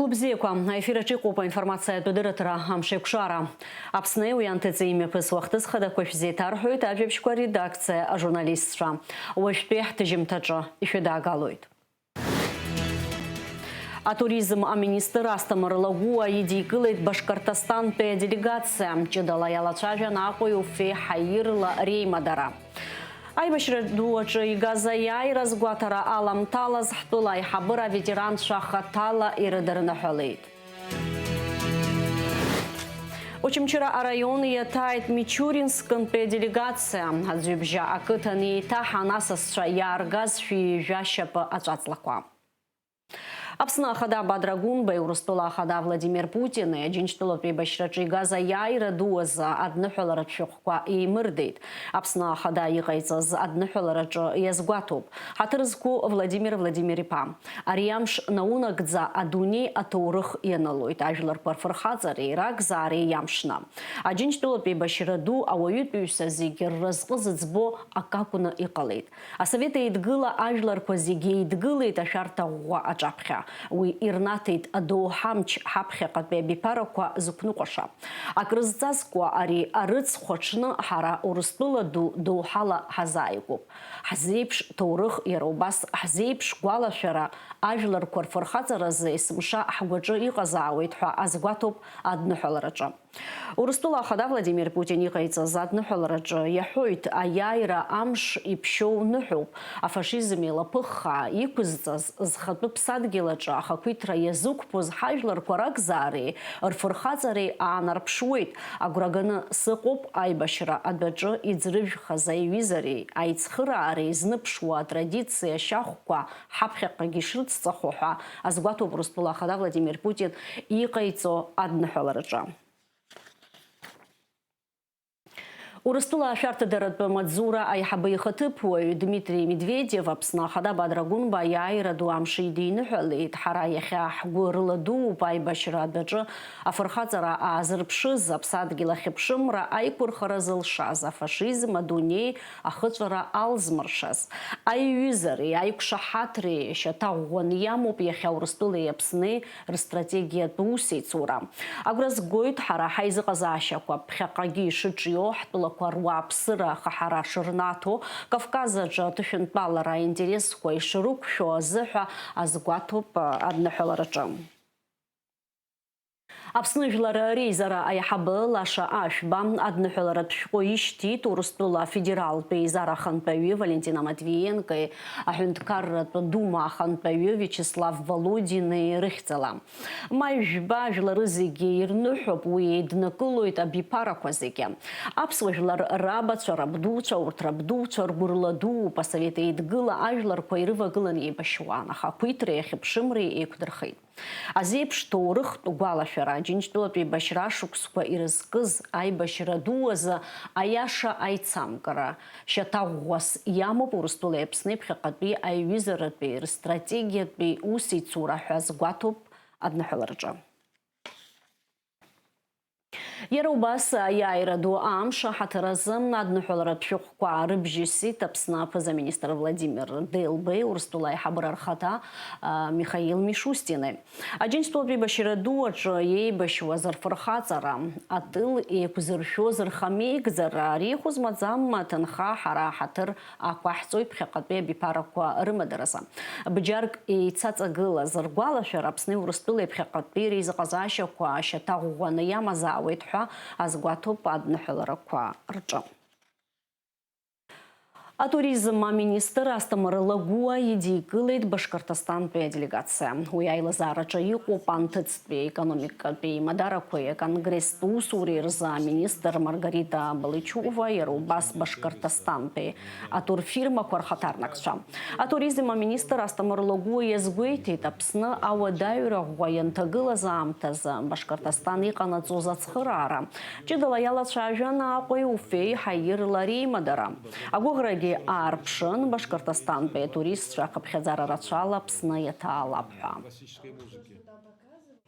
Губзеква, эфира Чикопа, информация тудыратыра Амшекшара. Апсны уянтыцы имя пысуахтыз хада кофизетар хует, ажебшква редакция, а журналистша. Уэшпех тыжимтаджа, ифеда галует. А туризм министр Астамарлагуа едикылыт Башкортостан пе делегация. Чедала ялачажа нахуй уфе хайырла реймадара. Айбашыр дуачы газаяй разгуатара алам талаз хтулай хабыра ветеран шахатала ирыдырына хөлейд. Очимчира район ятайт Мичуринскан пе делегация. Адзюбжа акытани таханасасша яргаз фижащапа ачацлаква. Апсна хада Бадрагун, Бейурустула хада Владимир Путин, Джинчтуло Пебашрачи Газа Яйра Дуаза, Аднахоларачухква и Мырдейт. Апсна хада Егайцаз, Аднахоларачо Язгуатуб. Хатырзку Владимир Владимирипа. Ариямш Наунагдза Адуни Атурых Яналуит. Ажлар Парфархазари, Ракзари Ямшна. А Джинчтуло Пебашраду, Ауют Пюсазигер, Разгазацбо, Акакуна Икалит. А Совета Идгыла Ажлар Козиги Идгылит, Ашарта Уа Аджапха. Уи ирнатит адо хамч хапхеқат бе бипараква зукнуқаша. Акрызцазква ари арыц хочны хара урыстула ду хала хазайгуб. Хазейпш таурых ярубас хазейпш гуалашара ажлар кварфархазаразы исмша хагваджы иqazауит хва азгватуб адныхолараджа. Урыстула хада Владимир Путин иqайца задныхолараджа яхуит аяйра амш ипшоу ныхуб. А фашизми лапыха икузцаз зхатбы псадгила Хаквитра язук поз хажлар кваракзари, рфурхазари анарпшуит, агурагана сыкоп айбашра адбаджо иdzрывжха заивизари, айцхырари знапшуа традиция шахква, хапхеqa гишрыццахуха, азгвату Урыстула хада Владимир Путин иqайцо адныхолараджа. Урыстула шартыдырат Мадзура айхабы хатыпуй Дмитрий Медведев апсна хада Бадрагун баяйра дуамши дейны хөлейт хара яхях гурладу байбашра даджы афырхазара азырпшыз апсадгила хипшымра айкурхаразылшаз фашизм адуней ахыцара алзмыршаз айюзари айкшахатри шатаугон ямуп яхя Урыстулы апсны стратегия тусейцура агразгойт хара хайзыказашаква пхякаги шычио хтула Кварвапсыра хахара шырнату Кавказа джа тышынпалара интерес хой шырук шо зыха азгватуп адныхоларачам. Апсныжлары рейзара айхабы лаша ашбам адныхоларат шкоишти Урыстула федерал пейзара ханпави Валентина Матвиенко ахюнткаррат дума ханпави Вячеслав Володин и Рыхцела. Майжба жлары зиги ирнухоп уеднакылует абипараква зиги. Апсважлар рабача рабдуча уртрабдуча ргурладу посоветы идгыла ажлар койрыва гылан ебашуана хапытре хипшимри и кудрхит. Азепш торых тугуалашара Джинчтуло Пебашра шуксква ирызкыз айбашра дуаза аяша айцамкара. Шатаугуас яму Урыстулы апсны пхекатби айвизаратби стратегиятби усицура хазгватуб адныхоларджа. Ярубас яйраду амша хатаразым адныхоларат шухква рыбжиси тапсна министр Владимир Делбей Урыстулай хабарархата Михаил Мишустины. Аджинчтуло Пебашраду аджа ейбашва зарфархацара атыл и кузыршо зархамейк зарари хузмадзам танха хара хатыр аквахцой пхекатбе бипараква рымадараса. Бджарк и цацагыла заргуала шарапсны Урыстулы пхекатбе рейзаказашаква шатаугуана ямазауит азгватуп адныхолараква рджа. А туризм министр Астамарлагуа едикылыт Башкортостан пе делегация. Уяйлы зарача юкопан тыцпе экономика пе мадаракуе конгресс тусури рза министр Маргарита Балычува Ярубас Башкортостан пе атурфирма квархатарнакша. А туризм министр Астамарлагуа езгуйти тапсны ауадайра гуаянтагыла заамтаза Башкортостан иканацузацхырара. Чедала ялачажана акой уфей хайырлари мадара. Агуграги арпшын Башкортостан пе турист шакапхезара рачала псны ета алапха.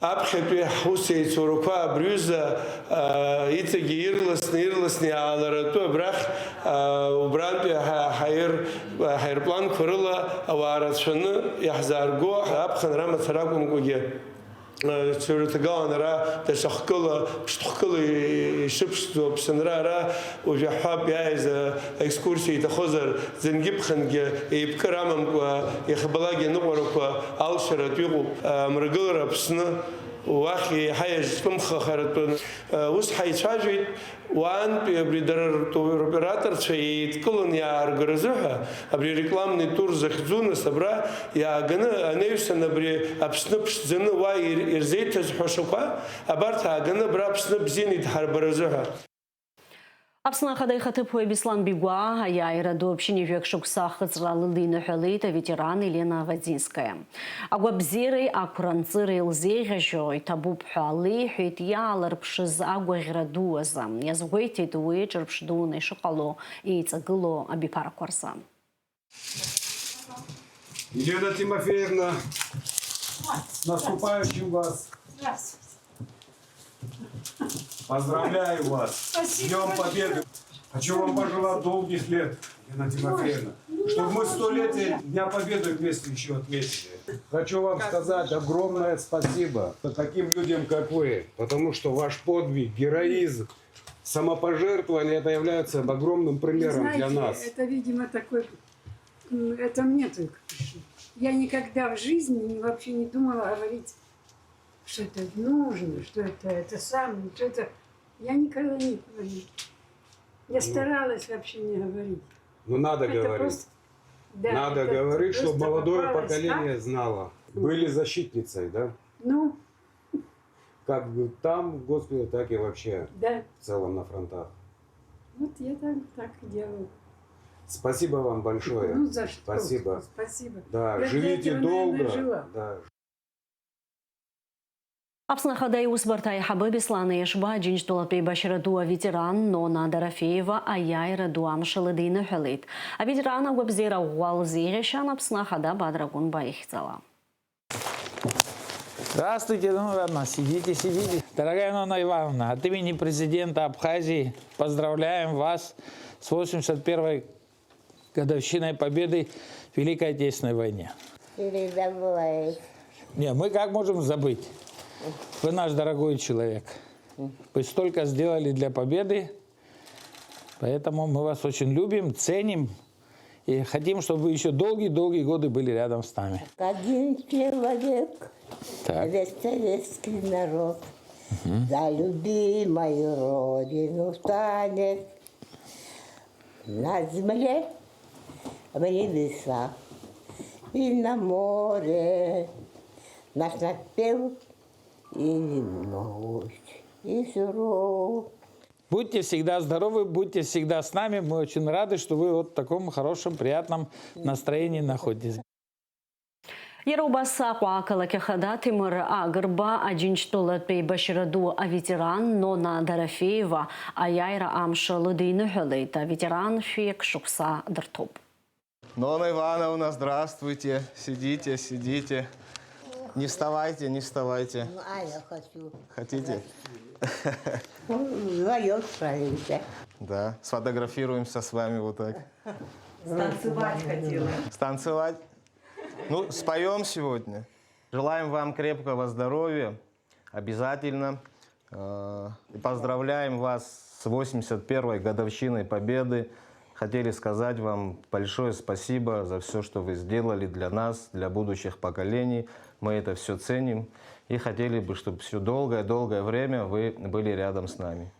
Апхепе Хусей Цуруква Брюза итаги ирласни аларату брах убранпе хайрплан курыла аваратшыны яхзарго апхан раматаракум гуге. تغانرا تشخكل بشتخكل شبشت بسنرا وجحاب ياز اكسكورسي تخزر زنجيب خنج يبكرامم يخبلاجي نقرك الشرط يقو مرغلرا بسنه واخي حاجه كم خرط وس حيتشاجي وان بريدر اوبراتор شيء كلونيا ارغرزها ابري رекламный тур захзуна собра я гана аневсна бри апснып зны вай ирзейт хошука абарта гана брапсны бзинит харбарзها Апсна хадай хатып Беслан Бигуа, аяйра до общини векшукса хыцралылыны хылыта ветеран Елена Вадинская. Агуабзиры акуранцыры илзейга жой табуб хуалы хуит ялар пшиз агуагра дуаза. Язгойте дуэ чарпшдуны шокало и цагыло абикара кварса. Елена Тимофеевна, с наступающим вас! Поздравляю вас! С Днем Победы! Хочу вам пожелать долгих лет, Елена Тимофеевна, чтобы мы 100-летие Дня Победы вместе еще отметили. Хочу вам сказать огромное спасибо таким людям, как вы, потому что ваш подвиг, героизм, самопожертвование, это является огромным примером для нас. Это, видимо, такой... Это мне только пришло. Я никогда в жизни вообще не думала говорить, что это нужно, что это самое, что это... Я никогда не говорила. Я старалась вообще не говорить. Но надо Это говорить. просто... Да, надо это говорить, чтобы просто молодое попалось, поколение знало. Были защитницей, да? Ну, Как бы там в госпитале, так и вообще да. в целом на фронтах. Вот я так и делаю. Спасибо вам большое. Ну, за что? Спасибо. Спасибо. Да, Я для живите этого, долго. наверное, жила. Да. Апсна хадай усбартай хабы Беслан Ешба джинж долапей башира дуа ветеран Нона Дарафеева аяйра дуам шалыдыны хылыт. А ветерана гуабзира уал зирешан апсна хада бадрагун байхцала. Здравствуйте, ну ладно, сидите. Дорогая Нонна Ивановна, от имени президента Абхазии поздравляем вас с 81-й годовщиной победы в Великой Отечественной войне. Или забывает. Не, мы как можем забыть? Вы наш дорогой человек. Вы столько сделали для победы, поэтому мы вас очень любим, ценим и хотим, чтобы вы еще долгие-долгие годы были рядом с нами. Один человек, Так. весь советский народ, за любимую родину станет на земле, в небесах и на море. Наш напев и мощь, и суров. Будьте всегда здоровы, будьте всегда с нами. Мы очень рады, что вы вот в таком хорошем, приятном настроении находитесь. Еробаса куакалаки хада Тимур Агрба аджинчтолат пей башираду а ветеран Нона Дарафеева аяйра амшалыдыны хылыта ветеран фек шукса дартоп. Нонна Ивановна, здравствуйте. Сидите. Не вставайте. Ну, а я хочу. Хотите? Вдвоем справимся. Да. Сфотографируемся с вами вот так. Станцевать хотела. Станцевать? Ну, споем сегодня. Желаем вам крепкого здоровья. Обязательно. И поздравляем вас с 81-й годовщиной Победы. Хотели сказать вам большое спасибо за все, что вы сделали для нас, для будущих поколений. Мы это все ценим и хотели бы, чтобы все долгое время вы были рядом с нами.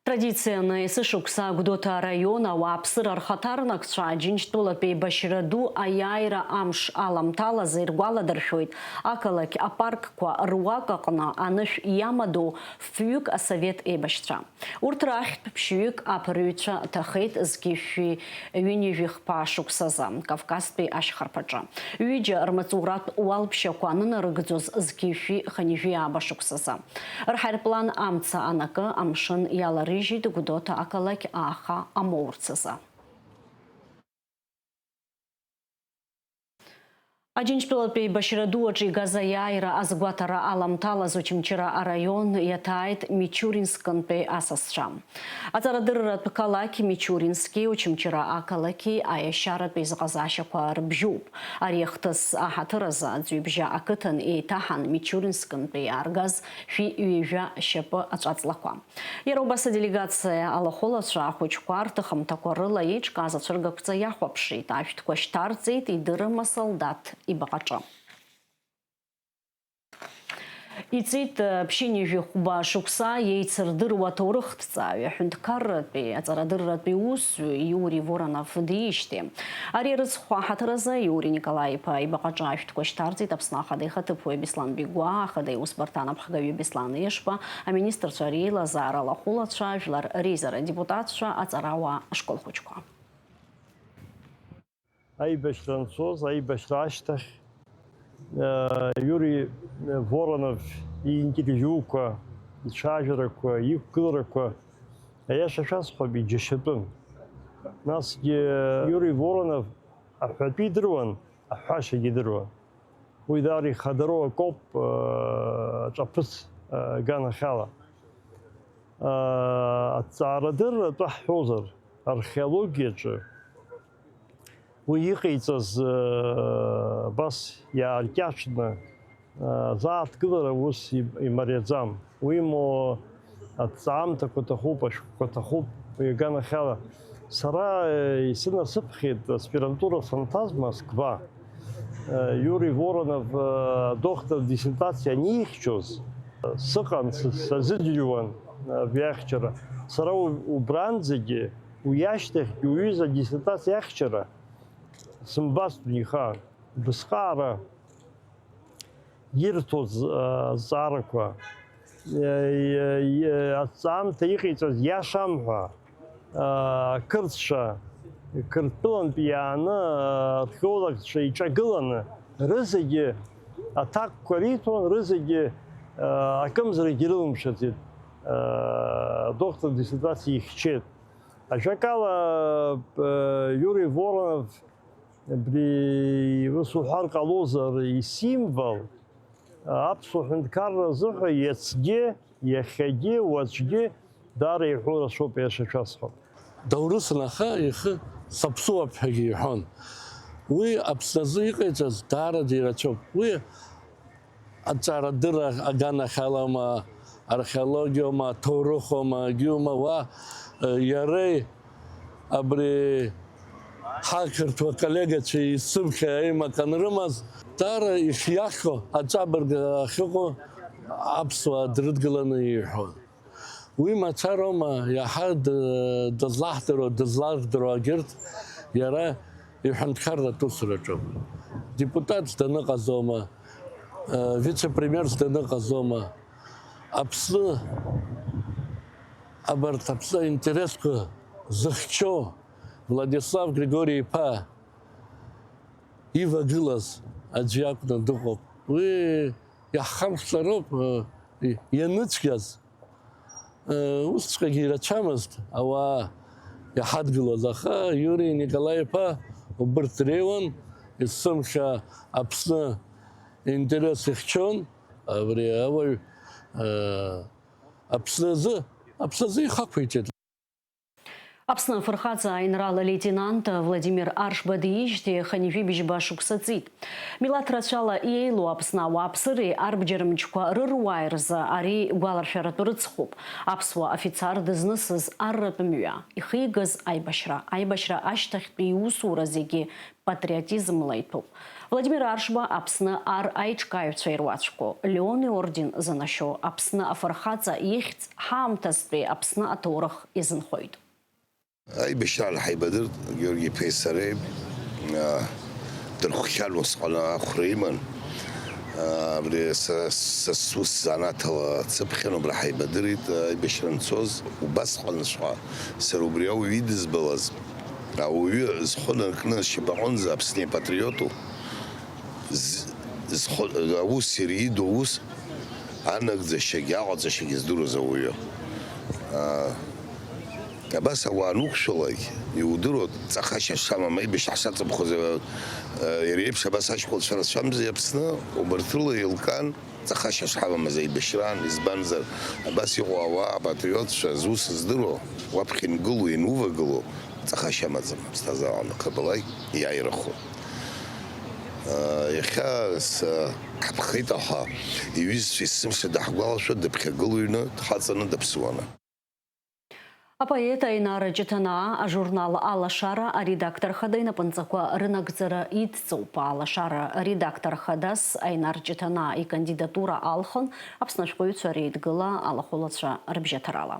Традиционный сышукса гудота района вапсыр архатарнак джинчтола пей башираду аяйра амш аламтала зиргуала дархойт акалак апарк ква руакакна аныш ямаду фюк асовет эбаштра. Уртрах пшюк апрюча тахит згифи винивих пашуксаза Кавказпей ашхарпаджа. Уиджа армацурат уалпшакуанын рыгдзоз згифи ханивия башуксаза. Рхарплан амца анака амшын ялары Жиды гудота акалак аха амурцаза. Аџьынџьтәылатәи Башьыраду аҿы игаз аиааира азгәаҭара аламҭалаз Очамчыра араион иаҭааит Мичуринскынтәи асасцәа. Аҵарадырратә қалақь Мичурински Очамчыра ақалақьи аиашьаратәи зҟазаашьақәа рыбжьоуп. Ари ахҭыс аҳаҭыр азы аӡҩыбжьа ақыҭан еиҭаҳан Мичуринскынтәи иааргаз шәи-ҩажәа шьапы аҵәаҵлақәа. Иара убас аделегациа алахәылацәа ахәыҷқәа рҭыхымҭақәа рыла еиҿкааз ацәыргақәҵа иахәаԥшит, ашәҭқәа шьҭарҵеит идырым асолдаҭ ибаҟаҿы. Иҵит ԥшьынҩажәи хәба шықәса еицырдыруа аҭоурыхҭҵааҩ аҳәынҭқарратәи аҵарадырратәи усзуҩ Иури Воронов диижьҭеи. Ари рыцхә аҳаҭыр азы Иури Николаи-иԥа ибаҟаҿы ашәҭқәа шьҭарҵеит Аԥсны ахадеи ихаҭыԥуаҩ Беслан Бигәа, ахадеи усбарҭан аԥхгаҩы Беслан Ешба, аминистрцәа реилазаара алахәылацәа, жәлар реизара депутатцәа, аҵарауаа ашколхәыҷқәа. Аибашьра анцоз, аибашьра ашьҭахь Иури Воронов иинтервиуқәа, ицәажәарақәа, иқәгыларақәа аиаша шәасҳәап иџьашьатәын. Насгьы Иури Воронов аҳәатәы идыруан, аҳәашьагьы идыруан. Уи даара ихадароу акоуп ҿаԥыц ганахьала. Аҵаарадырратәы ҳҳәозар, археологиаҿы уи иҟаиҵаз бас иааркьаҿны зааҭгылара ус имариаӡам. Уимоу аҭҵаамҭақәа ҭахуп, ашәҟәқәа ҭахуп уи аганахьала. Сара исынасыԥхьеит аспирантура санҭаз Москва. Иури Воронов доктор диссертациа анихьчоз сыҟан, сазыӡырҩуан биахьчара. Сара убранӡагьы, уи ашьҭахьгьы уҩыза диссертациа ахьчара сымбацтәын ихаан. Бысҟаара ирҭоз азҵаарақәа, аҭҵаамҭа иҟаиҵаз иашам ҳәа қырҭцәа, Қырҭтәылантә иааны археологцәа иҿагыланы рызегьы аҭакқәа риҭон, рызегьы акымзарагьы ирылымшаӡеит. Доктор диссертациа ихьчеит. Ажәакала Иури Воронов ус уҳәар ҟалозар исимвол аԥсуа ҳәынҭқарра азыҳәа иацгьы, иахьагьы, уаҵәгьы даара иҳәо рацәоуп, иаша шәасҳәап. Даурысын аха ихы саԥсуап ҳәагьы иҳәон. Уи Аԥсназы иҟаиҵаз даараӡа ирацәоуп. Уи аҵаарадырра аганахьалама, археологиоума, аҭоурыхоума, агьиума, уа иареи абри ҳақырҭуа коллегацәа исымхьа аимак анрымаз, даара ишиахьо, аҵабырг ахьыҟоу аԥсуаа дрыдгыланы иҳәон. Уи мацароума иаҳа дызлахдыруа егьырҭ иара иҳәынҭқарратә усураҿоуп. Депутатс даныҟазоума, вице-премьерс даныҟазоума, Аԥсны абарҭ Аԥсны аинтересқәа зыхьчо Владислав Григорий-иԥа ивагылаз аӡәы иакәны дыҟоуп. Уи иаҳхамԥҵароуп ианыцәгьаз. Усҵәҟьагьы ирацәамызт ауаа иҳадгылаз, аха Иури Николаи-иԥа убырҭ дреиуан, есымша Аԥсны интерес ихьчон, абри ауаҩ Аԥсназы ихақәиҭит. Аԥсны афырхаҵа аинрал лейтенант Владимир Аршба диижьҭеи хынҩажәи-быжьба шықәса ҵит. Милаҭ рацәала иеилоу Аԥсны ауааԥсыреи арбџьармычқәа рыруааи рзы ари гәаларшәаратәы рыцхуп. Аԥсуа офицар дызнысыз арратә мҩа, ихигаз аибашьра ашьҭахьтәи иусура зегьы патриотизмла иҭәуп. Владимир Аршба Аԥсны ар аиҿкааҩцәа ируацәҟәо, Леон иорден занашьо, Аԥсны афырхаҵа ихьӡ ҳаамҭазтәи Аԥсны аҭоурых изынхоит. Аибашьра ҳаибадырт Георги Ԥеи дырхәхьан усҟан ахәра иман. Абри са сус занааҭала дсыԥхьан, убра ҳаибадырит аибашьра анцоз. Убасҟанҵәҟьа сара убри ауаҩ идызбалаз, ауаҩы зхәы наркны шьабаҟынӡа Аԥсни апатриоту аус ириду аус анагӡашьагьы аҟаҵашьагьы здыруаз ауаҩы. Абас ауаануқәшәалак иудыруа ҵахашьа шамам аибашьра ҳшаҵаԥхоз иреиԥш абас ашәҟәыҩҩцәа рацәамзи Аԥсны убарҭ рыла еилкаан ҵахашьа шҳамамыз аибашьраан, избанзар абас иҟоу ауаа апатриотцәа зус здыруа уаԥхьа ингыло, инувагыло ҵахашьа амаӡам аԥсҭазаара аҟыбала иааирахо. Иахьа ҳаԥхеит аҳа иҩызцәа есымша даҳгәалашәо дыԥхьагыло ҩны дҳаҵаны даԥсуаны. Апоет Айнар Ҷыҭанаа ажурнал Алашара аредактор хада инапынҵақәа рынагӡара идҵоуп. Алашара редактор хадас Айнар Ҷыҭанаа икандидатура алхын Аԥсны ашәҟәыҩҩцәа реидгыла алахәылацәа рыбжьаҭарала.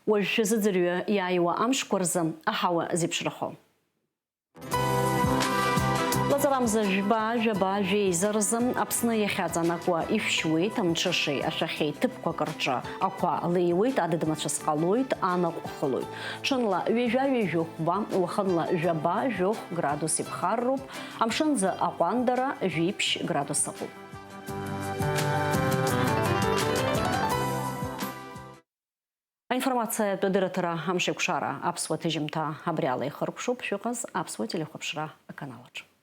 Уажә зыӡырҩы иааиуа амшқәа рзы аҳауа зеиԥшрахо. Лаҵарамза жәба жәеизарзы Аԥсны иахьаҵанакуа ишәшьуеит, амҽышеи ашәахьеи ҭыԥқәак рҿы ақәа леиуеит, адыдмацәыс ҟалоит, анаҟә хылоит. Ҽынла ҩажәа хәба, уахынла жәба градус иԥхарроуп, амшынӡа аҟәандара 2 градус ыҟоуп. Аинформациатә адырраҭара амшеиқәшара аԥсуа ҭыжьымҭа абри ала ихыркәшоуп. Шәыҟаз аԥсуа телехәаԥшра аканалаҿы.